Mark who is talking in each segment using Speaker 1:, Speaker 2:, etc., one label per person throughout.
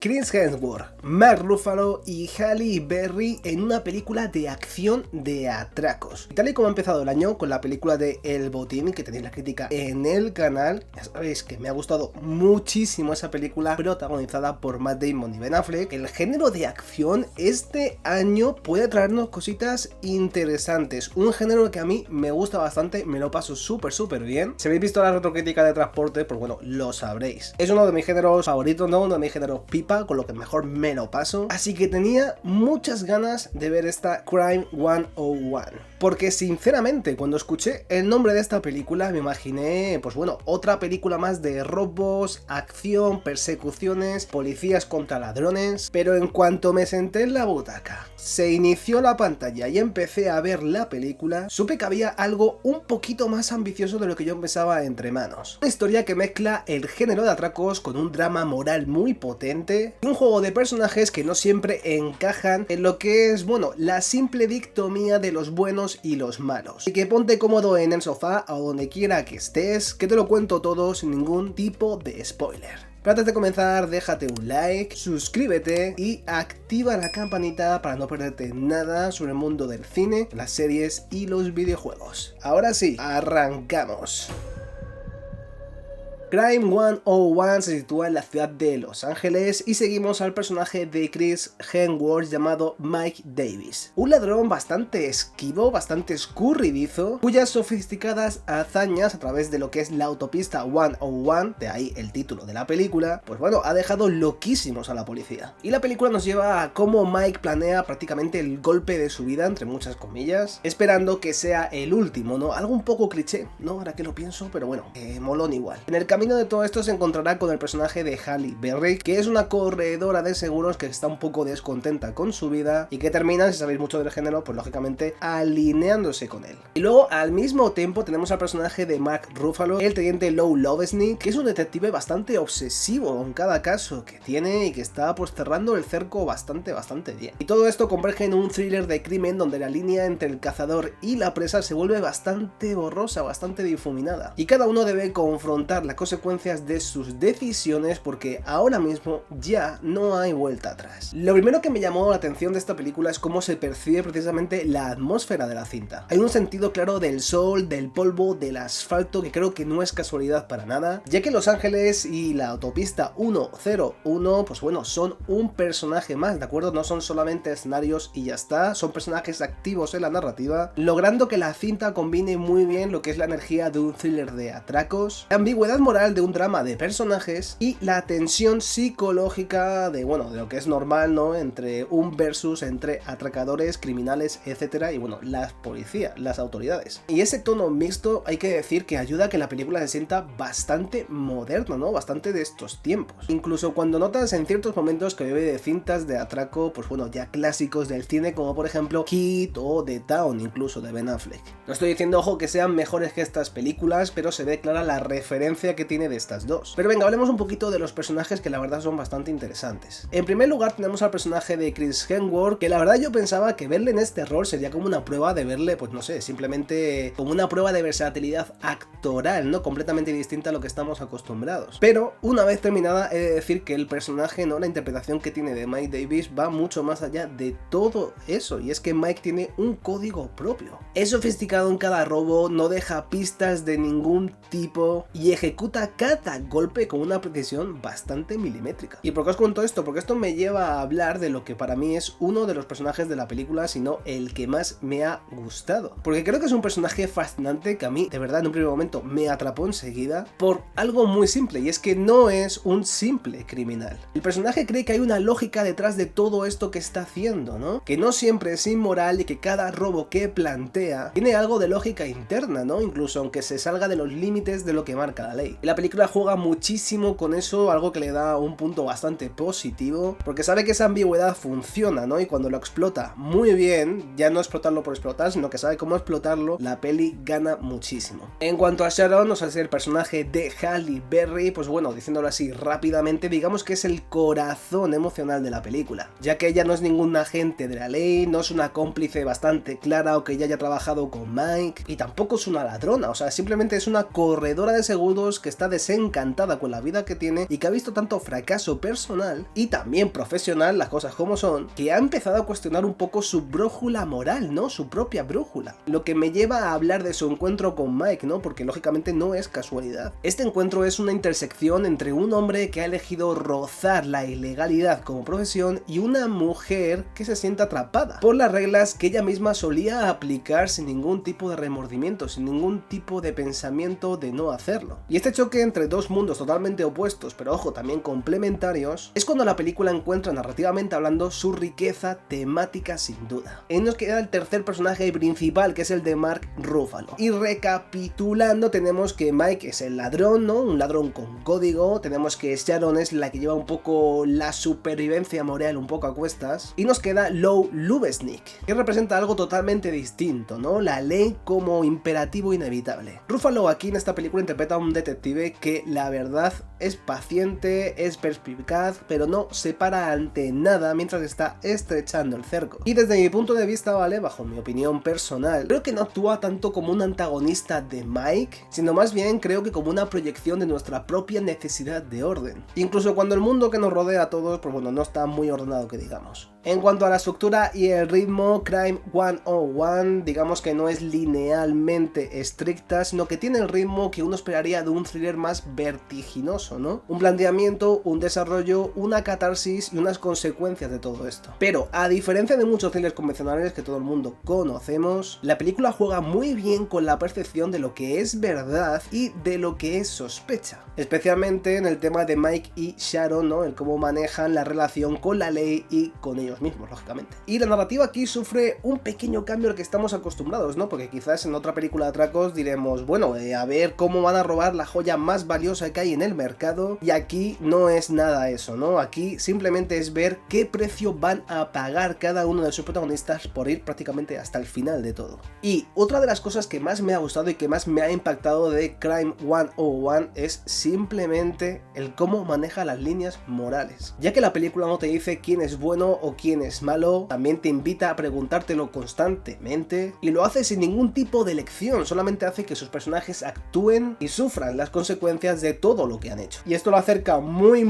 Speaker 1: Chris Hemsworth, Mark Ruffalo y Halle Berry en una película de acción de atracos. Y tal y como ha empezado el año con la película de El Botín, que tenéis la crítica en el canal, ya sabéis que me ha gustado muchísimo esa película protagonizada por Matt Damon y Ben Affleck. El género de acción este año puede traernos cositas interesantes, un género que a mí me gusta bastante, me lo paso súper bien. Si habéis visto la retrocrítica de Transporte, pues bueno, lo sabréis. Es uno de mis géneros favoritos, ¿no? Uno de mis géneros pipa, con lo que mejor me lo paso. Así que tenía muchas ganas de ver esta Crime 101. Porque sinceramente, cuando escuché el nombre de esta película, me imaginé, pues bueno, otra película más de robos, acción, persecuciones, policías contra ladrones. Pero en cuanto me senté en la butaca, se inició la pantalla y empecé a ver la película, supe que había algo un poquito más ambicioso de lo que yo pensaba entre manos. Una historia que mezcla el género de atracos con un drama moral muy potente y un juego de personajes que no siempre encajan en lo que es, bueno, la simple dicotomía de los buenos y los malos. Así que ponte cómodo en el sofá o donde quiera que estés, que te lo cuento todo sin ningún tipo de spoiler. Pero antes de comenzar, déjate un like, suscríbete y activa la campanita para no perderte nada sobre el mundo del cine, las series y los videojuegos. Ahora sí, arrancamos. Crime 101 se sitúa en la ciudad de Los Ángeles y seguimos al personaje de Chris Hemsworth llamado Mike Davis, un ladrón bastante esquivo, bastante escurridizo, cuyas sofisticadas hazañas a través de lo que es la autopista 101, de ahí el título de la película, pues bueno, ha dejado loquísimos a la policía. Y la película nos lleva a cómo Mike planea prácticamente el golpe de su vida, entre muchas comillas, esperando que sea el último, ¿no? Algo un poco cliché, ¿no? Ahora que lo pienso, pero bueno, molón igual. En el camino de todo esto se encontrará con el personaje de Halle Berry, que es una corredora de seguros que está un poco descontenta con su vida y que termina, si sabéis mucho del género, pues lógicamente alineándose con él. Y luego al mismo tiempo tenemos al personaje de Mark Ruffalo, el teniente Lou Lovesley, que es un detective bastante obsesivo en cada caso que tiene y que está pues cerrando el cerco bastante bien. Y todo esto converge en un thriller de crimen donde la línea entre el cazador y la presa se vuelve bastante borrosa, bastante difuminada, y cada uno debe confrontar las consecuencias de sus decisiones porque ahora mismo ya no hay vuelta atrás. Lo primero que me llamó la atención de esta película es cómo se percibe precisamente la atmósfera de la cinta. Hay un sentido claro del sol, del polvo, del asfalto que creo que no es casualidad para nada, ya que Los Ángeles y la autopista 101, pues bueno, son un personaje más, ¿de acuerdo? No son solamente escenarios y ya está, son personajes activos en la narrativa, logrando que la cinta combine muy bien lo que es la energía de un thriller de atracos, la ambigüedad moral de un drama de personajes y la tensión psicológica de, bueno, de lo que es normal, ¿no? Entre un versus entre atracadores, criminales, etcétera, y bueno, las policías, las autoridades. Y ese tono mixto hay que decir que ayuda a que la película se sienta bastante moderna, ¿no? Bastante de estos tiempos. Incluso cuando notas en ciertos momentos que bebe de cintas de atraco, pues bueno, ya clásicos del cine, como por ejemplo Heat o The Town, incluso de Ben Affleck. No estoy diciendo, ojo, que sean mejores que estas películas, pero se ve clara la referencia que tiene de estas dos. Pero venga, hablemos un poquito de los personajes que la verdad son bastante interesantes. En primer lugar tenemos al personaje de Chris Hemsworth, que la verdad yo pensaba que verle en este rol sería como una prueba de verle, pues no sé, simplemente como una prueba de versatilidad actoral, ¿no? Completamente distinta a lo que estamos acostumbrados. Pero una vez terminada he de decir que el personaje, ¿no? La interpretación que tiene de Mike Davis va mucho más allá de todo eso, y es que Mike tiene un código propio. Es sofisticado en cada robo, no deja pistas de ningún tipo y ejecuta cada golpe con una precisión bastante milimétrica. ¿Y por qué os cuento esto? Porque esto me lleva a hablar de lo que para mí es uno de los personajes de la película, sino el que más me ha gustado. Porque creo que es un personaje fascinante que a mí, de verdad, en un primer momento me atrapó enseguida por algo muy simple, y es que no es un simple criminal. El personaje cree que hay una lógica detrás de todo esto que está haciendo, ¿no? Que no siempre es inmoral y que cada robo que plantea tiene algo de lógica interna, ¿no? Incluso aunque se salga de los límites de lo que marca la ley. Y la película juega muchísimo con eso, algo que le da un punto bastante positivo, porque sabe que esa ambigüedad funciona, ¿no? Y cuando lo explota muy bien, ya no explotarlo por explotar, sino que sabe cómo explotarlo, la peli gana muchísimo. En cuanto a Sharon, o sea, el personaje de Halle Berry, pues bueno, diciéndolo así rápidamente, digamos que es el corazón emocional de la película, ya que ella no es ningún agente de la ley, no es una cómplice bastante clara o que ya haya trabajado con Mike, y tampoco es una ladrona, o sea, simplemente es una corredora de seguros que que está desencantada con la vida que tiene y que ha visto tanto fracaso personal y también profesional, las cosas como son, que ha empezado a cuestionar un poco su brújula moral, ¿no? Su propia brújula. Lo que me lleva a hablar de su encuentro con Mike, ¿no? Porque lógicamente no es casualidad. Este encuentro es una intersección entre un hombre que ha elegido rozar la ilegalidad como profesión y una mujer que se siente atrapada por las reglas que ella misma solía aplicar sin ningún tipo de remordimiento, sin ningún tipo de pensamiento de no hacerlo. Y este choque entre dos mundos totalmente opuestos, pero ojo, también complementarios, es cuando la película encuentra narrativamente hablando su riqueza temática sin duda. Y nos queda el tercer personaje principal, que es el de Mark Ruffalo. Y recapitulando, tenemos que Mike es el ladrón, ¿no? Un ladrón con código. Tenemos que Sharon es la que lleva un poco la supervivencia moral un poco a cuestas. Y nos queda Lou Lubeznik, que representa algo totalmente distinto, ¿no? La ley como imperativo inevitable. Ruffalo aquí en esta película interpreta a un detective que la verdad es paciente, es perspicaz, pero no se para ante nada mientras está estrechando el cerco. Y desde mi punto de vista, ¿vale? Bajo mi opinión personal, creo que no actúa tanto como un antagonista de Mike, sino más bien creo que como una proyección de nuestra propia necesidad de orden. Incluso cuando el mundo que nos rodea a todos, pues bueno, no está muy ordenado que digamos. En cuanto a la estructura y el ritmo, Crime 101 digamos que no es linealmente estricta, sino que tiene el ritmo que uno esperaría de un thriller más vertiginoso, ¿no? Un planteamiento, un desarrollo, una catarsis y unas consecuencias de todo esto. Pero a diferencia de muchos thrillers convencionales que todo el mundo conocemos, la película juega muy bien con la percepción de lo que es verdad y de lo que es sospecha. Especialmente en el tema de Mike y Sharon, ¿no? El cómo manejan la relación con la ley y con ellos mismos, lógicamente. Y la narrativa aquí sufre un pequeño cambio al que estamos acostumbrados, ¿no? Porque quizás en otra película de atracos diremos, bueno, a ver cómo van a robar la joya más valiosa que hay en el mercado, y aquí no es nada eso, ¿no? Aquí simplemente es ver qué precio van a pagar cada uno de sus protagonistas por ir prácticamente hasta el final de todo. Y otra de las cosas que más me ha gustado y que más me ha impactado de Crime 101 es simplemente el cómo maneja las líneas morales. Ya que la película no te dice quién es bueno o quién es malo, también te invita a preguntártelo constantemente y lo hace sin ningún tipo de elección, solamente hace que sus personajes actúen y sufran las consecuencias de todo lo que han hecho. Y esto lo acerca muy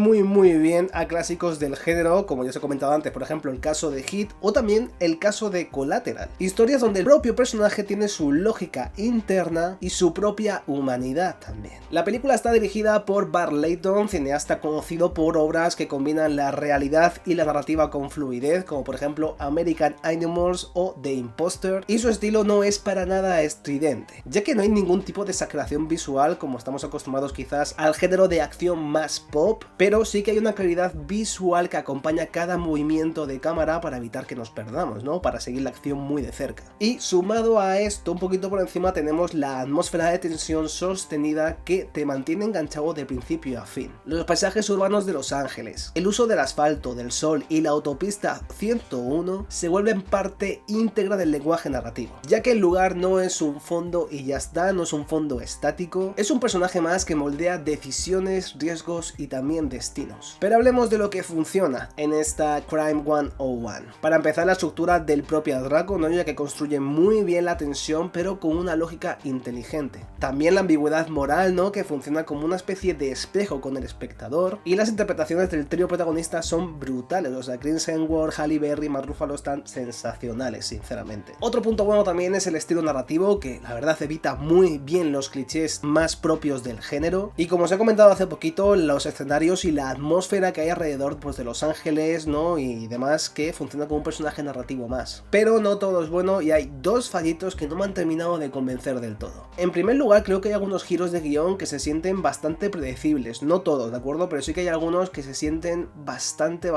Speaker 1: bien a clásicos del género, como ya os he comentado antes, por ejemplo el caso de Hit o también el caso de Collateral. Historias donde el propio personaje tiene su lógica interna y su propia humanidad también. La película está dirigida por Bar Layton, cineasta conocido por obras que combinan la realidad y la narrativa con fluidez, como por ejemplo American Animals o The Imposter, y su estilo no es para nada estridente, ya que no hay ningún tipo de exageración visual como estamos acostumbrados quizás al género de acción más pop, pero sí que hay una claridad visual que acompaña cada movimiento de cámara para evitar que nos perdamos, ¿no? Para seguir la acción muy de cerca. Y sumado a esto, un poquito por encima tenemos la atmósfera de tensión sostenida que te mantiene enganchado de principio a fin. Los paisajes urbanos de Los Ángeles, el uso del asfalto, del sol y la autopista 101 se vuelven parte íntegra del lenguaje narrativo, ya que el lugar no es un fondo y ya está, no es un fondo estático, es un personaje más que moldea decisiones, riesgos y también destinos. Pero hablemos de lo que funciona en esta Crime 101. Para empezar, la estructura del propio atraco, ¿no? Ya que construye muy bien la tensión, pero con una lógica inteligente. También la ambigüedad moral, ¿no? Que funciona como una especie de espejo con el espectador, y las interpretaciones del trío protagonista son brutales, o sea, Chris Hemsworth, Halle Berry, Mark Ruffalo están sensacionales, sinceramente. Otro punto bueno también es el estilo narrativo, que la verdad evita muy bien los clichés más propios del género, y como os he comentado hace poquito, los escenarios y la atmósfera que hay alrededor pues, de Los Ángeles, ¿no? Y demás, que funciona como un personaje narrativo más. Pero no todo es bueno y hay dos fallitos que no me han terminado de convencer del todo. En primer lugar, creo que hay algunos giros de guión que se sienten bastante predecibles, no todos, ¿de acuerdo? Pero sí que hay algunos que se sienten bastante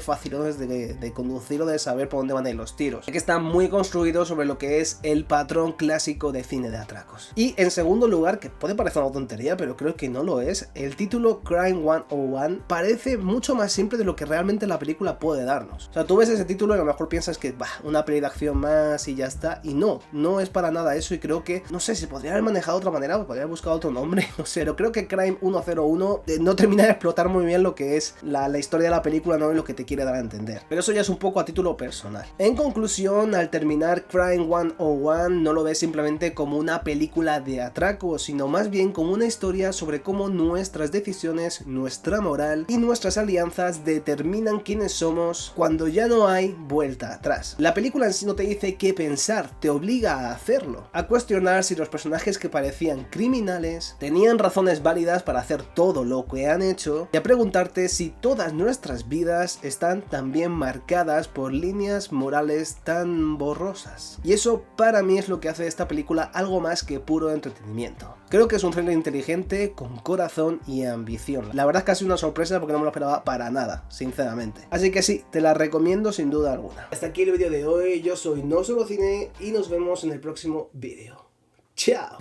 Speaker 1: facilones de conducir o de saber por dónde van a ir los tiros, que están muy construidos sobre lo que es el patrón clásico de cine de atracos. Y en segundo lugar, que puede parecer una tontería, pero creo que no lo es, el el título Crime 101 parece mucho más simple de lo que realmente la película puede darnos. O sea, tú ves ese título y a lo mejor piensas que una peli de acción más y ya está, y no es para nada eso, y creo que, no sé, se podría haber manejado de otra manera, podría haber buscado otro nombre, no sé, pero creo que Crime 101 no termina de explotar muy bien lo que es la historia de la película, no es lo que te quiere dar a entender, pero eso ya es un poco a título personal. En conclusión, al terminar Crime 101 no lo ves simplemente como una película de atraco, sino más bien como una historia sobre cómo nuestras decisiones, nuestra moral y nuestras alianzas determinan quiénes somos cuando ya no hay vuelta atrás. La película en sí no te dice qué pensar, te obliga a hacerlo, a cuestionar si los personajes que parecían criminales tenían razones válidas para hacer todo lo que han hecho, y a preguntarte si todas nuestras vidas están también marcadas por líneas morales tan borrosas. Y eso para mí es lo que hace de esta película algo más que puro entretenimiento. Creo que es un thriller inteligente, con corazón y ambición. La verdad es que ha sido una sorpresa porque no me lo esperaba para nada, sinceramente. Así que sí, te la recomiendo sin duda alguna. Hasta aquí el vídeo de hoy, yo soy No Solo Cine y nos vemos en el próximo vídeo. ¡Chao!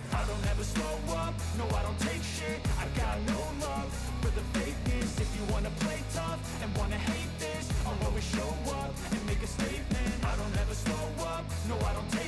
Speaker 1: No, I don't take